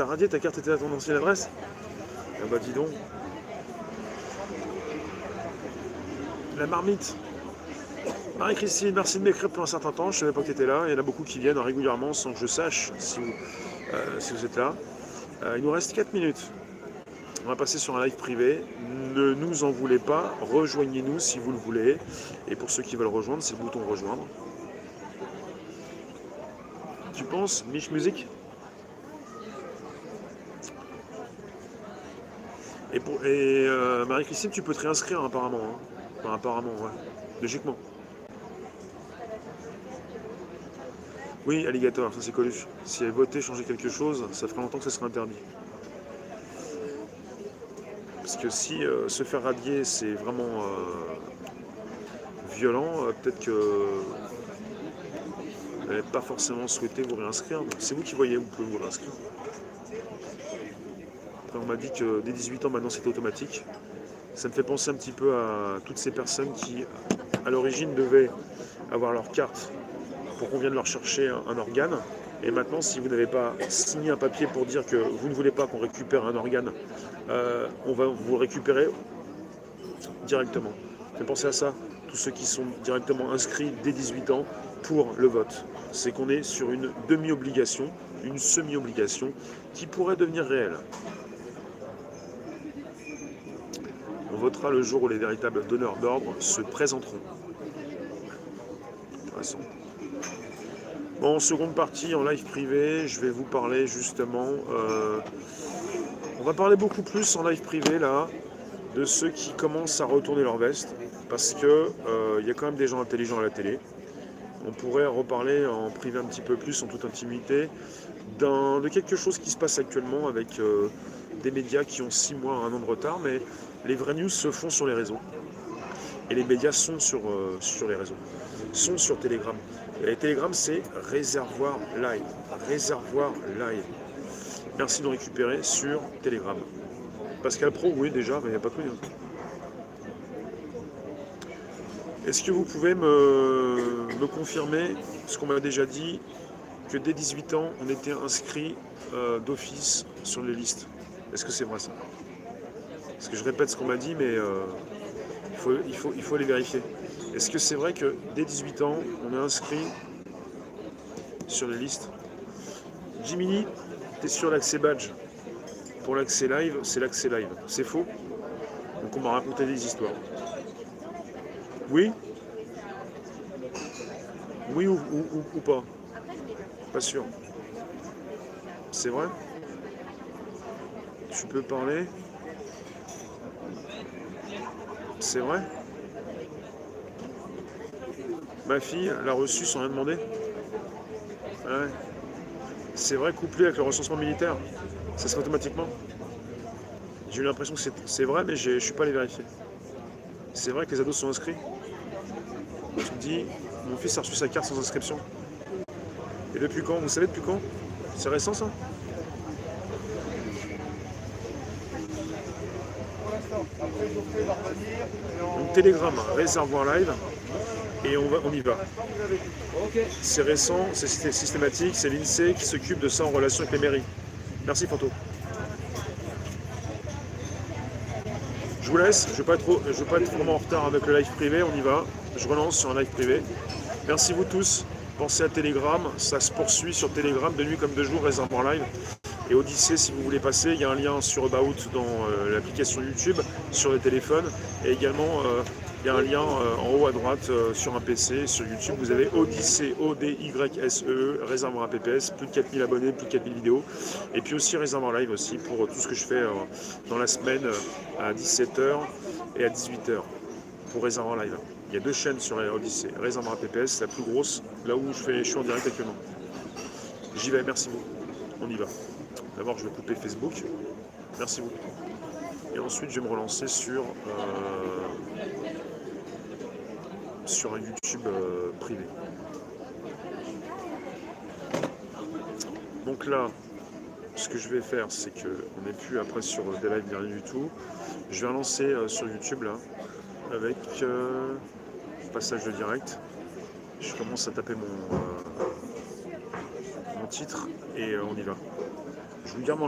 t'as radié, ta carte était à ton ancienne adresse? Ah bah dis donc. La marmite. Marie-Christine, merci de m'écrire pour un certain temps. Je ne savais pas que tu étais là. Il y en a beaucoup qui viennent régulièrement sans que je sache si vous êtes là. Il nous reste 4 minutes. On va passer sur un live privé. Ne nous en voulez pas. Rejoignez-nous si vous le voulez. Et pour ceux qui veulent rejoindre, c'est le bouton rejoindre. Tu penses, Mich Music? Et Marie-Christine, tu peux te réinscrire apparemment. Hein. Enfin, apparemment, ouais. Logiquement. Oui, alligator, ça c'est connu. Si elle votait changer quelque chose, ça ferait longtemps que ça serait interdit. Parce que si se faire radier, c'est vraiment violent, peut-être que vous n'avez pas forcément souhaité vous réinscrire. C'est vous qui voyez, vous pouvez vous réinscrire. Après, on m'a dit que dès 18 ans, maintenant, c'est automatique. Ça me fait penser un petit peu à toutes ces personnes qui, à l'origine, devaient avoir leur carte pour qu'on vienne leur chercher un organe. Et maintenant, si vous n'avez pas signé un papier pour dire que vous ne voulez pas qu'on récupère un organe, on va vous le récupérer directement. Faites penser à ça, tous ceux qui sont directement inscrits dès 18 ans pour le vote. C'est qu'on est sur une demi-obligation, une semi-obligation qui pourrait devenir réelle. On votera le jour où les véritables donneurs d'ordre se présenteront. Intéressant. Bon, seconde partie en live privé, je vais vous parler justement... on va parler beaucoup plus en live privé là, de ceux qui commencent à retourner leur veste, parce que y a quand même des gens intelligents à la télé. On pourrait reparler en privé un petit peu plus, en toute intimité, de quelque chose qui se passe actuellement avec des médias qui ont 6 mois, 1 an de retard, mais les vraies news se font sur les réseaux. Et les médias sont sur les réseaux, sont sur Telegram. Et Telegram, c'est Réservoir Live. Réservoir Live. Merci de nous récupérer sur Telegram. Pascal Pro, oui, déjà, mais il n'y a pas que lui. Est-ce que vous pouvez me confirmer ce qu'on m'a déjà dit, que dès 18 ans, on était inscrit d'office sur les listes? Est-ce que c'est vrai ça? Parce que je répète ce qu'on m'a dit, mais il faut aller vérifier. Est-ce que c'est vrai que dès 18 ans, on est inscrit sur les listes? Jiminy, tu es sur l'accès badge. Pour l'accès live, c'est l'accès live. C'est faux? Donc on m'a raconté des histoires. Oui? Oui ou pas? Pas sûr. C'est vrai? Tu peux parler? C'est vrai? Ma fille l'a reçu sans rien demander? Ouais. C'est vrai, couplé avec le recensement militaire? Ça se fait automatiquement? J'ai eu l'impression que c'est vrai, mais je ne suis pas allé vérifier. C'est vrai que les ados sont inscrits? Tu me dis, mon fils a reçu sa carte sans inscription. Et depuis quand? Vous savez depuis quand? C'est récent ça? Donc Telegram, Réservoir Live, et on y va. C'est récent, c'est systématique, c'est l'INSEE qui s'occupe de ça en relation avec les mairies. Merci Fanto. Je vous laisse, je ne vais pas être vraiment en retard avec le live privé, on y va. Je relance sur un live privé. Merci vous tous. Pensez à Telegram, ça se poursuit sur Telegram de nuit comme de jour, Réservoir Live. Et Odyssée, si vous voulez passer, il y a un lien sur About dans l'application YouTube, sur le téléphone. Et également, il y a un lien en haut à droite sur un PC, sur YouTube. Vous avez Odyssée, O-D-Y-S-E-E, Réservoir APPS, plus de 4000 abonnés, plus de 4000 vidéos. Et puis aussi Réservoir Live aussi, pour tout ce que je fais dans la semaine à 17h et à 18h, pour Réservoir Live. Il y a 2 chaînes sur Odyssée. Réservoir APPS, la plus grosse, là où je suis en direct actuellement. J'y vais, merci beaucoup. On y va. D'abord, je vais couper Facebook. Merci beaucoup. Et ensuite, je vais me relancer sur un YouTube privé. Donc là, ce que je vais faire, c'est qu'on n'est plus après sur des lives, ni rien du tout. Je vais relancer sur YouTube là, avec passage de direct. Je commence à taper mon titre et on y va. Je vous garde